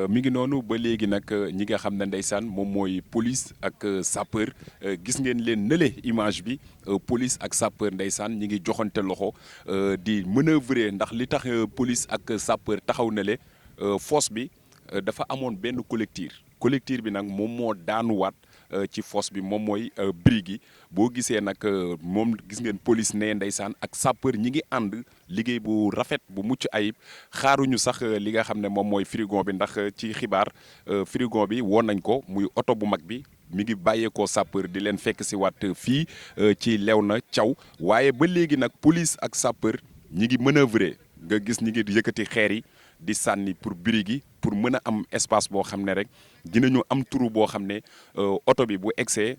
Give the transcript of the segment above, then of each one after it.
mi ngi noonu ba léegi nag ñi nga xam ne ndeysaan moom mooy police ak sapeur gis ngeen leen nële image bi police ak sapeur ndeysaan ñi ngi joxante loxo di manœuvrer ndax li tax police ak sapeur taxaw nële fosse bi dafa amoon benn collecteur bi nag moom moo daanuwaat ci fosse bi moom mooy brique yi boo gisee nag moom gis ngeen police ne ndeysaan ak sapeur ñi ngi ànd liggéey bu rafet bu mucc ayib xaaruñu sax li nga xam ne moom mooy frigo bi ndax ci xibaar frigo bi woon nañ ko muy oto bu mag bi mi ngi bàyyeekoo sapeur di leen fekk si waat fii ci Léona Thiaw waaye ba léegi nag police ak sapeur ñi ngi manœuvrer nga gis ñi ngi yëkkati xeer yi di sànni pour brique yi pour mën a am espace boo xam ne rek dinañu am trou boo xam ne oto bi bu egsee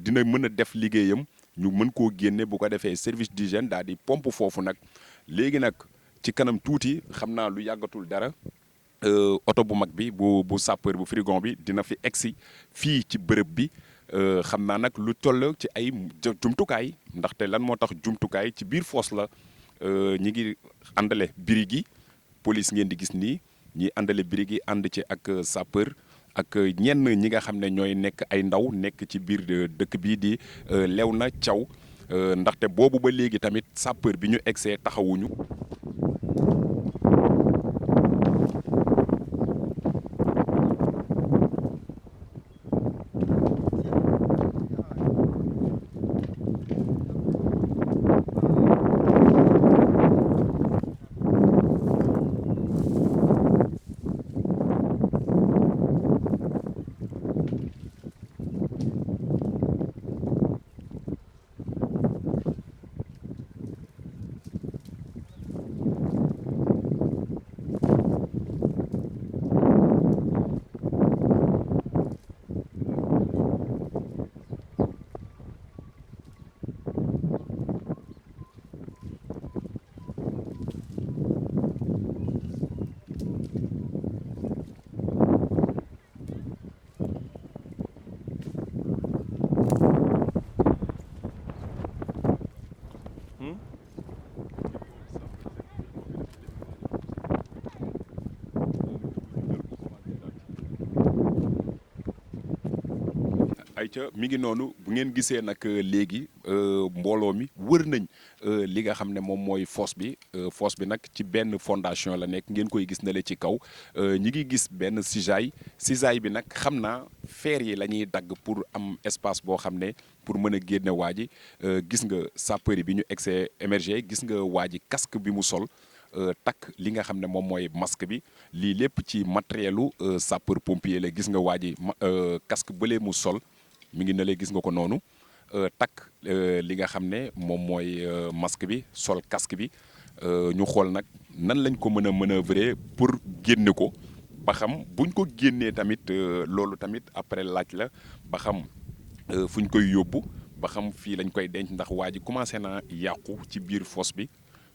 dina mën a def liggéeyam ñu mën koo génne bu ko defee service d'hygiène daal di pompe foofu nag léegi nag ci kanam tuuti xam naa lu yàggatul dara oto bu mag bi bu sapeur bu frigon bi dina fi egsi fii ci bërëb bi xam naa nag lu toll ci ay jumtukaay ndaxte lan moo tax jumtukaay ci biir fosse la ñi ngi àndale brique yi police ngeen di gis nii ñi àndale brique yi ànd ci ak sapeur ak ñenn ñi nga xam ne ñooy nekk ay ndaw nekk ci biir dëkk bii di Léona Thiaw ndaxte boobu ba léegi tamit sapeur bi ñu egsee taxawuñu. ayca mi ngi noonu bu ngeen gisee nag léegi mbooloo mi wër nañ li nga xam ne moom mooy fosse bi nag ci benn fondation la nekk ngeen koy gis na le ci kaw ñi ngi gis benn cisaille bi nag xam naa fer yi la ñuy dagg pour am espace boo xam ne pour mën a génne waa ji gis nga sapeur yi bi ñu egsee émergé gis nga waa ji casque bi mu sol takk li nga xam ne moom mooy masque bi lii lépp ci matérielu sapeur pompier la gis nga waa ji casque bële mu sol mi ngi ne lay gis nga ko noonu takk li nga xam ne moom mooy masque bi sol casque bi ñu xool nag nan lañ ko mën a manœuvrer pour génne ko ba xam buñ ko génnee tamit loolu tamit après laaj la ba xam fu ñu koy yóbbu ba xam fii lañ koy denc ndax waa ji commencé naa yàqu ci biir fosse bi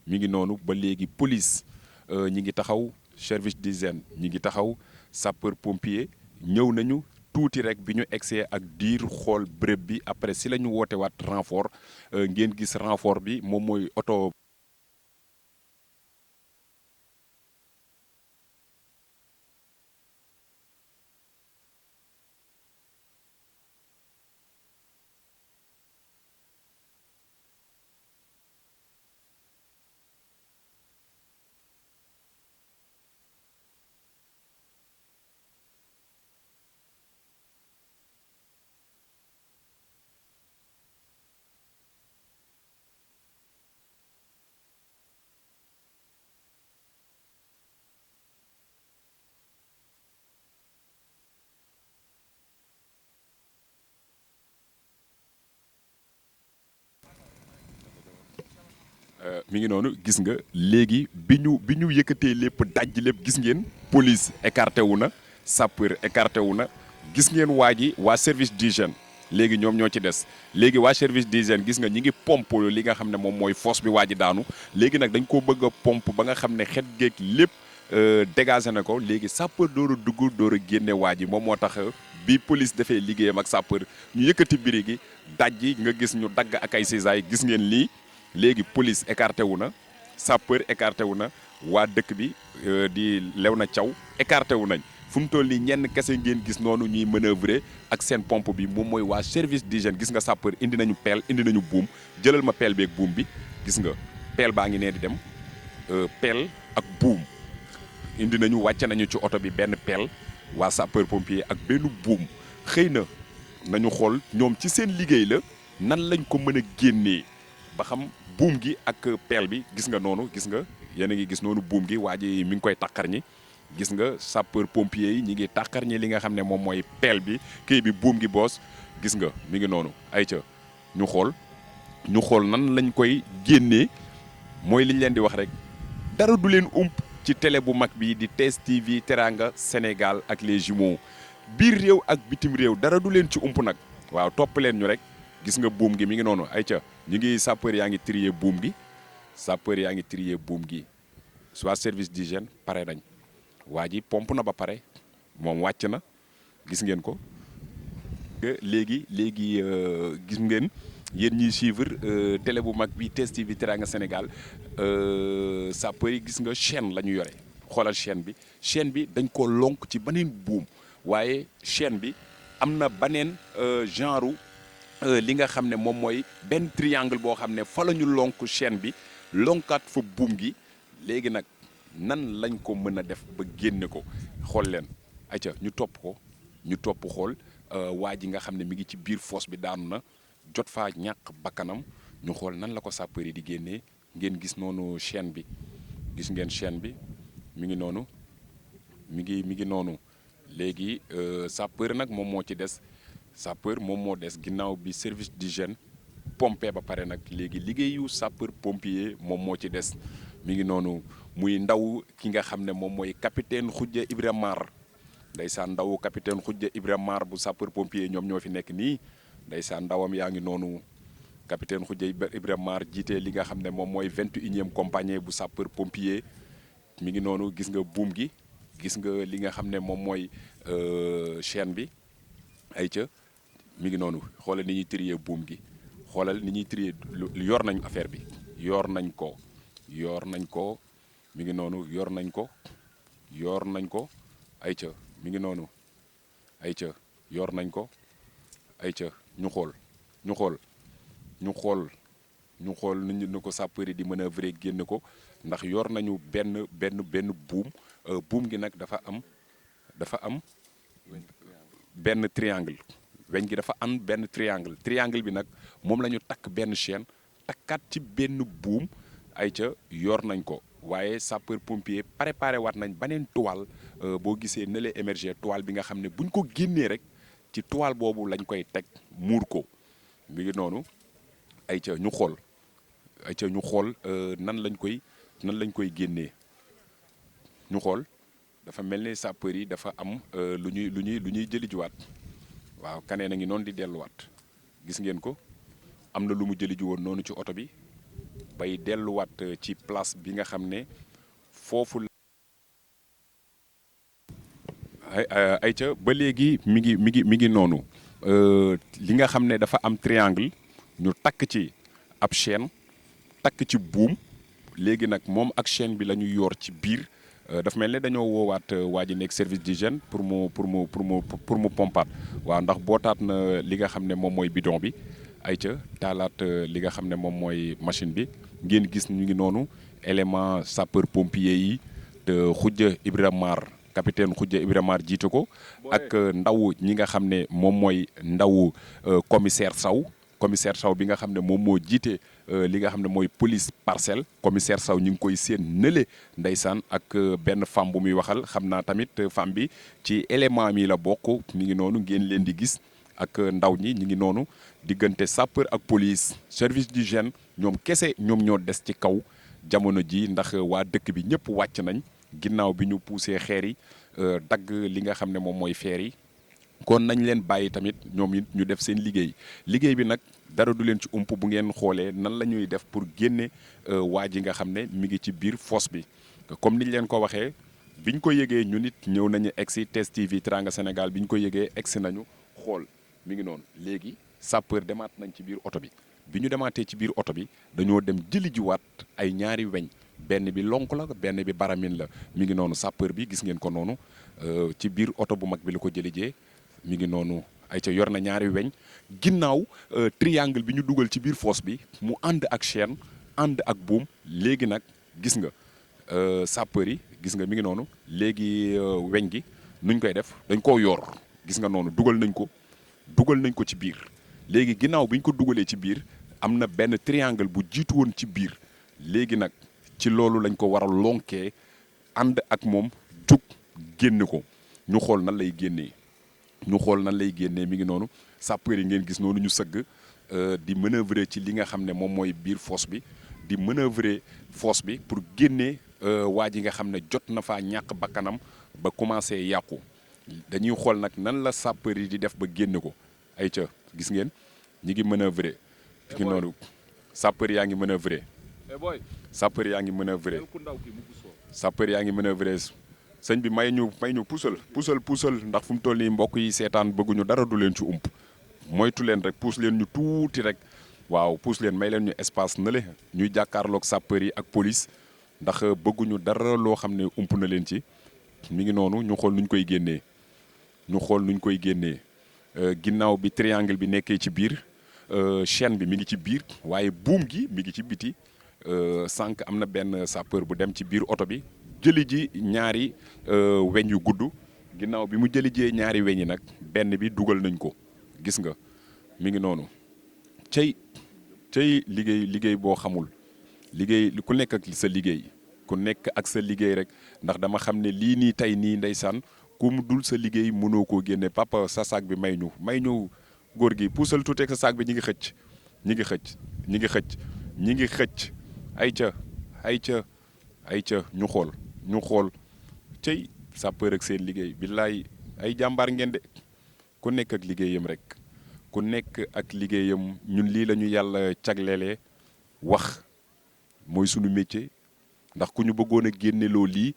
mi ngi noonu ba léegi police ñi ngi taxaw service d'hygiène ñi ngi taxaw sapeur pompier ñëw nañu tuuti rek bi ñu egsee ak diir xool bërëb bi après si la ñu woote waat renfort ngeen gis renfort bi moom mooy oto. mi ngi noonu gis nga léegi bi ñu yëkkatee lépp dajji lépp gis ngeen police écarté wu na sapeur écarté wu na gis ngeen waa ji waa service d'hygiène léegi ñoom ñoo ci des léegi waa service d'hygiène gis nga ñi ngi pompe li nga xam ne moom mooy fosse bi waa ji daanu léegi nag dañ ko bëgg a pompe ba nga xam ne xet geeg lépp dégagé na ko léegi sapeur door a dugg door a génne waa ji moom moo tax bi police defee liggéeyam ak sapeur ñu yëkkati biri gi dajji nga gis ñu dagg ak ay cisailles gis ngeen lii léegi police écarté wu na sapeur écarté wu na waa dëkk bi di Léona Thiaw écarté wu nañ fu mu toll nii ñenn kese ngeen gis noonu ñuy manœuvrer ak seen pompe bi moom mooy waa service d'hygiène gis nga sapeur indi nañu pelle indi nañu buum jëlal ma pelle beeg buum bi gis nga pelle baa ngi nee di dem pelle ak buum indi nañu wàcce nañu ci oto bi benn pelle waa sapeur pompier ak benn buum xëy na nañu xool ñoom ci seen liggéey la nan lañ ko mën a génnee ba xam buum gi ak pelle bi gis nga noonu gis nga yéen a ngi gis noonu buum gi waa ji mi ngi koy takkar ñi gis nga sapeur pompier yi ñi ngi takkar ñi li nga xam ne moom mooy pelle bi kii bi buum gi boos gis nga mi ngi noonu ay ca ñu xool nan lañ koy génnee mooy liñ leen di wax rek dara du leen ump ci télé bu mag bi di TS TV Teranga Sénégal ak les jumeaux biir réew ak bitim réew dara du leen ci ump nag waaw topp leen ñu rek gis nga buum gi mi ngi noonu ay ca ñu ngi sapeur yaa ngi trier buum gi sapeur yaa ngi trier buum gi soit service d'hygiène pare nañ waa ji pompe na ba pare moom wàcc na gis ngeen ko léegi gis ngeen yéen ñiy suivre télé bu mag bi TS TV Teranga Sénégal sapeur yi gis nga chaîne la ñu yore xoolal chaîne bi dañ ko lonk ci beneen buum waaye chaîne bi am na beneen genre li nga xam ne moom mooy benn triangle boo xam ne fa la ñu lonk chaîne bi lonkaat fa buum gi léegi nag nan lañ ko mën a def ba génne ko xool leen ayca ñu topp xool waa ji nga xam ne mi ngi ci biir fosse bi daanu na jot faa ñàkk bakkanam ñu xool nan la ko sapeur yi di génnee ngeen gis noonu chaîne bi gis ngeen chaîne bi mi ngi noonu mi ngi noonu léegi sapeur nag moom moo ci des sapeur moom moo des ginnaaw bi service d'hygiène pompé ba pare nag léegi liggéeyu sapeur pompier moom moo ci des mi ngi noonu muy ndaw ki nga xam ne moom mooy capitaine Khoudia Ibrahima Mar ndeysaan ndaw capitaine Khoudia Ibrahima Mar bu sapeur pompier ñoom ñoo fi nekk nii ndeysaan ndawam yaa ngi noonu capitaine Khoudia Ibrahima Mar jiite li nga xam ne moom mooy 21e compagnie bu sapeur pompier mi ngi noonu gis nga buum gi gis nga li nga xam ne moom mooy chaîne bi ay ca mi ngi noonu xoolal ni ñuy trier buum gi xoolal ni ñuy trier yor nañ affaire bi yor nañ ko mi ngi noonu yor nañ ko ay ca mi ngi noonu ay ca yor nañ ko ay ca ñu xool ni ko sapeur yi di manœuvrer génn ko ndax yor nañu benn buum gi nag dafa am benn triangle weñ gi dafa am benn triangle bi nag moom la ñu takk benn chaîne takkaat ci benn buum ay ca yor nañ ko waaye sapeur pompier préparé waat nañ beneen toile boo gisee ne la émerger toile bi nga xam ne buñ ko génnee rek ci toile boobu lañ koy teg muur ko mi ngi noonu ay ca ñu xool nan lañ koy génnee ñu xool dafa mel ni sapeur yi dafa am lu ñuy jëli jiwaat waaw kanee na ngi noonu di delluwaat gis ngeen ko am na lu mu jëli ji woon noonu ci oto bi bay delluwaat ci place bi nga xam ne foofu la ay ca ba léegi mi ngi noonu li nga xam ne dafa am triangle ñu takk ci ab chaîne takk ci buum léegi nag moom ak chaîne bi la ñu yor ci biir dafa mel ne dañoo woowaat waa ji nekk service d'hygiène pour mu pompaat waaw ndax bootaat na li nga xam ne moom mooy bidon bi ay ca taalaat li nga xam ne moom mooy machine bi ngeen gis ñu ngi noonu élément sapeur pompier yi te Khoudia Ibrahima Mar capitaine Khoudia Ibrahima Mar jiite ko ak ndaw ñi nga xam ne moom mooy ndaw commissaire Sow bi nga xam ne moom moo jiite li nga xam ne mooy police parcelle commissaire Sow ñu ngi koy seen nële ndeysaan ak benn femme bu muy waxal xam naa tamit femme bi ci élément mi la bokk mi ngi noonu ngeen leen di gis ak ndaw ñi ñu ngi noonu diggante sapeur ak police service d'hygiène ñoom kese ñoom ñoo des ci kaw jamono ji ndax waa dëkk bi ñëpp wàcc nañ ginnaaw bi ñu poussé xeer yi dagg li nga xam ne moom mooy feer yi kon nañ leen bàyyi tamit ñoom it ñu def seen liggéey bi nag dara du leen ci ump bu ngeen xoolee nan la ñuy def pour génne waa ji nga xam ne mi ngi ci biir fosse bi comme niñ leen ko waxee biñ ko yëgee ñu nit ñëw nañu egsi TS TV Teranga Sénégal biñ ko yëgee egsi nañu xool mi ngi noonu léegi sapeur demaat nañ ci biir oto bi ñu demaatee ci biir oto bi dañoo dem jëli jiwaat ay ñaari weñ benn bi lonk la benn bi baramine la mi ngi noonu sapeur bi gis ngeen ko noonu ci biir oto bu mag bi la ko jëlee jee mi ngi noonu ay ca yor na ñaari weñ ginnaaw triangle bi ñu dugal ci biir fosse bi mu ànd ak chaîne ànd ak buum léegi nag gis nga sapeur yi gis nga mi ngi noonu léegi weñ gi nuñ koy def dañ koo yor gis nga noonu dugal nañ ko ci biir léegi ginnaaw bi ñu ko dugalee ci biir am na benn triangle bu jiitu woon ci biir léegi nag ci loolu lañ ko war a lonkee ànd ak moom jug génne ko ñu xool nan lay génnee mi ngi noonu sapeur yi ngeen gis noonu ñu sëgg di manœuvrer ci li nga xam ne moom mooy biir fosse bi di manœuvrer fosse bi pour génnee waa ji nga xam ne jot na faa ñàkk bakkanam ba commencé yàqu dañuy xool nag nan la sapeur yi di def ba génne ko ay ca gis ngeen ñi ngi manœuvrer fi ngi noonu sapeur yaa ngi manœuvrer sapeur yaa ngi manœuvrer sëñ bi may ñu puusal ndax fu mu toll nii mbokk yi seetaan bëgguñu dara du leen ci ump moytu leen rek puus leen ñu tuuti rek waaw puus leen may leen ñu espace na le ñuy jàkkaarloog sapeur yi ak police ndax bëgguñu dara loo xam ne ump na leen ci mi ngi noonu ñu xool nuñ koy génnee ginnaaw bi triangle bi nekkee ci biir chaîne bi mi ngi ci biir waaye buum gi mi ngi ci biti sànq am na benn sapeur bu dem ci biir oto bi jëli ji ñaari weñ yu gudd ginnaaw bi mu jëli jee ñaari weñ yi nag benn bi dugal nañ ko gis nga mi ngi noonu cey liggéey boo xamul liggéey ku nekk ak sa liggéey rek ndax dama xam ne lii nii tey nii ndeysaan ku mu dul sa liggéey mënoo koo génne papa sa saak bi may ñu góor gi puusal tuuti ak sa saak bi ñi ngi xëcc ay ca ñu xool cey sapeur ak seen liggéey billaay ay jàmbaar ngeen de ku nekk ak liggéeyam ñun lii la ñu yàlla caglelee wax mooy sunu métier ndax ku ñu bëggoon a génneloo lii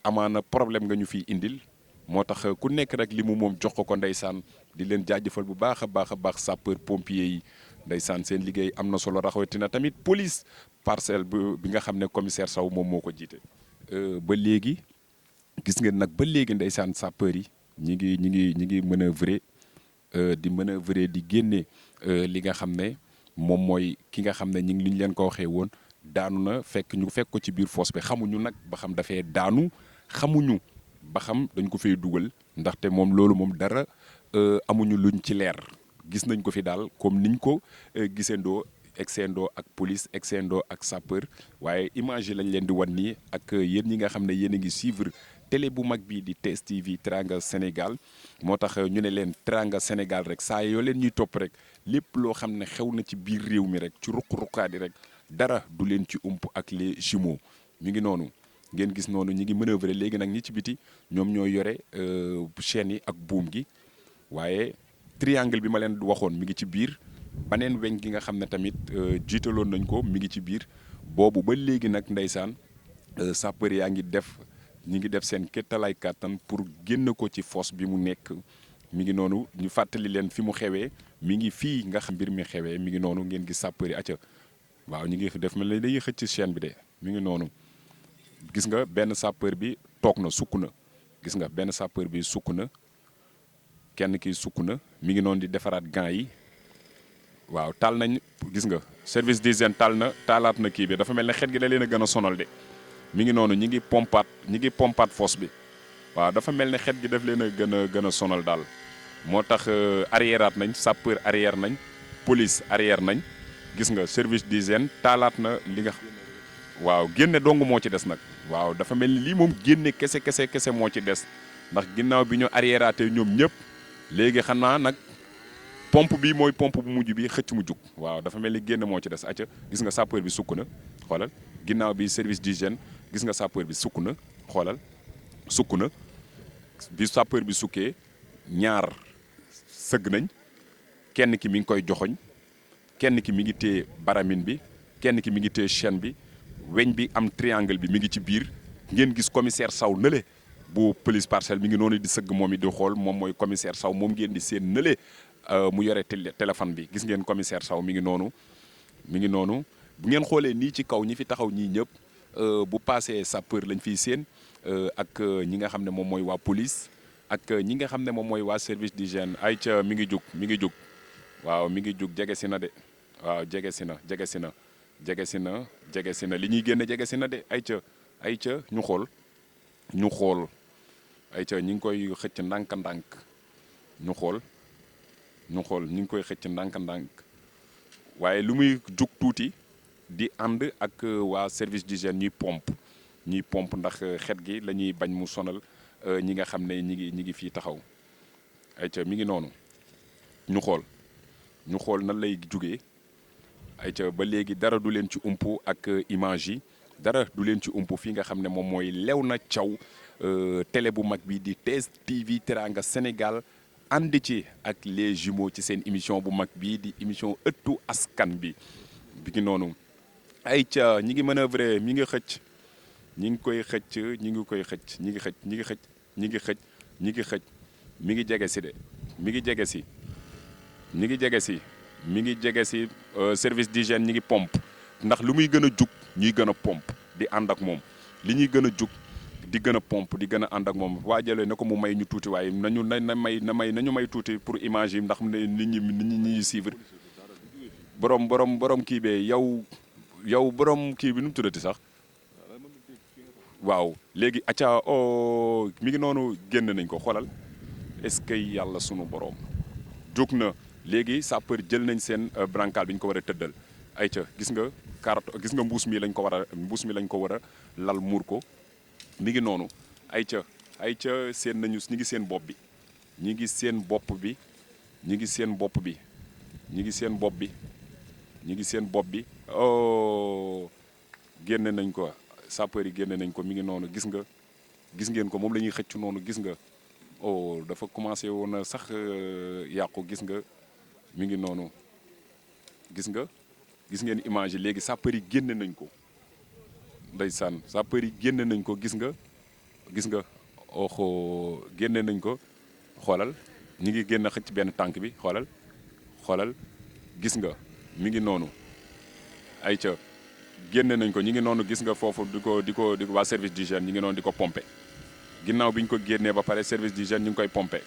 amaana problème nga ñu fiy indil moo tax ku nekk rek li mu moom jox ko ndeysaan di leen jaajëfal bu baax a baax sapeur pompier yi ndeysaan seen liggéey am na solo raxatina tamit police parcelle bi nga xam ne commissaire Sow moom moo ko jiite. ba léegi gis ngeen nag ba léegi ndeysaan sapeur yi ñi ngi manœuvrer di génne li nga xam ne moom mooy ki nga xam ne li ñu leen ko waxee woon daanu na fekk ko ci biir fosse bi xamuñu nag ba xam dafee daanu xamuñu ba xam dañ ko fay dugal ndaxte moom loolu moom dara amuñu luñ ci leer gis nañ ko fi daal comme niñ ko gisandoo exendo ak police exendo ak sapeur waaye image yi lañ leen di wan nii ak yéen ñi nga xam ne yéen a ngi suivre télé bu mag bii di TSTV Teranga Sénégal moo tax ñu ne leen Teranga Sénégal rek saa yoo leen ñuy topp rek lépp loo xam ne xew na ci biir réew mi rek ci ruq-ruqaadi rek dara du leen ci ump ak les jumeaux mi ngi noonu ngeen gis noonu ñi ngi manœuvrer léegi nag ñi ci biti ñoom ñoo yore chaîne yi ak buum gi waaye triangle bi ma leen waxoon mi ngi ci biir baneen weñ gi nga xam ne tamit jiitaloon nañ ko mi ngi ci biir boobu ba léegi nag ndeysaan sapeur yaa ngi def seen kéttalaay kàttan pour génn ko ci fosse bi mu nekk mi ngi noonu ñu fàttali leen fi mu xewee mi ngi fii nga xam mbir mi xewee mi ngi noonu ngeen gis sapeur yi acca waaw ñu ngi def mel ni dañuy xëcc chaîne bi de mi ngi noonu gis nga benn sapeur bi toog na sukk na gis nga benn sapeur bi sukk na kenn ki sukk na mi ngi noonu di defaraat gants yi waaw taal nañ gis nga service d'hygiène taalaat na kii bi dafa mel ne xet gi da leen a gën a sonal de mi ngi noonu ñi ngi pompaat fosse bi waaw dafa mel ne xet gi daf leen a gën a sonal daal moo tax arrièreaat nañ sapeur arrière nañ police arrière nañ gis nga service d'hygiène taalaat na li nga waaw génne dong moo ci des nag waaw dafa mel ni lii moom génne kese moo ci des ndax ginnaaw bi ñu arrièreaatee ñoom ñëpp léegi xanaa nag pompe bi mooy pompe bu mujj bi xëcc mu jug waaw dafa mel ni génn moo ci des acca gis nga sapeur bi sukk na xoolal ginnaaw bi service d'hygiène gis nga sapeur bi sukk na xoolal sukk na bi sapeur bi sukkee ñaar sëgg nañ kenn ki mi ngi koy joxoñ kenn ki mi ngi téye baramine bi kenn ki mi ngi téye chaîne bi weñ bi am triangle bi mi ngi ci biir ngeen gis commissaire Sow nële bu police parcelle mi ngi noonu di sëgg moom it di xool moom mooy commissaire Sow moom ngeen di seen nële mu yore téléphone bi gis ngeen commissaire Sow mi ngi noonu bu ngeen xoolee nii ci kaw ñi fi taxaw ñii ñëpp bu paasee sapeur lañ fiy séen ak ñi nga xam ne moom mooy waa police ak ñi nga xam ne moom mooy waa service d'hygiène ay ca mi ngi jug mi ngi jug waaw mi ngi jug jege si na de waaw jege si na jege si na jege si na jege si na li ñuy génn jege si na de ay ca ñu xool ñu xool ay ca ñi ngi koy xëcc ndànk-ndànk ñu xool ñu xool ñu ngi koy xëcc ndànk-ndànk waaye lu muy jug tuuti di ànd ak waa service d'hygiène ñuy pompe ndax xet gi la ñuy bañ mu sonal ñi nga xam ne ñi ngi fii taxaw ay ca mi ngi noonu ñu xool nan lay jugee ay ca ba léegi dara du leen ci ump ak image yi dara du leen ci ump fii nga xam ne moom mooy Léona Thiaw télé bu mag bi di TSTV Teranga Sénégal ànd ci ak les jumeaux ci seen émission bu mag bii di émission ëttu askan bi ngi noonu ay ca ñi ngi manœuvrer mi ngi xëcc ñi ngi koy xëcc ñi ngi koy xëcc ñi ngi xëcc ñi ngi xëcc ñi ngi xëcc ñi ngi xëcc mi ngi jege si de mi ngi jege si ñi ngi jege si mi ngi jege si service d'hygiène ñi ngi pompe ndax lu muy gën a jug ñuy gën a pompe di ànd ak moom li ñuy gën a jug di gën a pompe di gën a ànd ak moom waajale na ko mu may ñu tuuti waaye nañu nañu may tuuti pour image yi ndax nit ñi suivre borom kii bee yow borom kii bi nu mu tuddati sax waaw léegi acca mi ngi noonu génn nañ ko xoolal est-ce que yàlla sunu borom jóg na léegi sapeur jël nañ seen brancal bi ñu ko war a tëddal ayca gis nga carte gis nga mbuus mi lañ ko war a lal muur ko mi ngi noonu ayca seen nañu ñi ngi seen bopp bi ñi ngi seen bopp bi ñi ngi seen bopp bi ñi ngi seen bopp bi ñi ngi seen bopp bi génne nañ ko sapeur yi génne nañ ko mi ngi noonu gis ngeen ko moom la ñuy xëcc noonu gis nga dafa commencé woon a sax yàqu gis nga mi ngi noonu gis ngeen image yi léegi sapeur yi génne nañ ko ndeysaan sapeur yi génne nañ ko gis nga génne nañ ko xoolal ñi ngi génn xëcc benn tànk bi xoolal gis nga mi ngi noonu ayca génne nañ ko ñi ngi noonu gis nga foofu di ko waa service d'hygiène ñi ngi noonu di ko pomper ginnaaw bi ñu ko génnee ba pare service d'hygiène ñu ngi koy pomper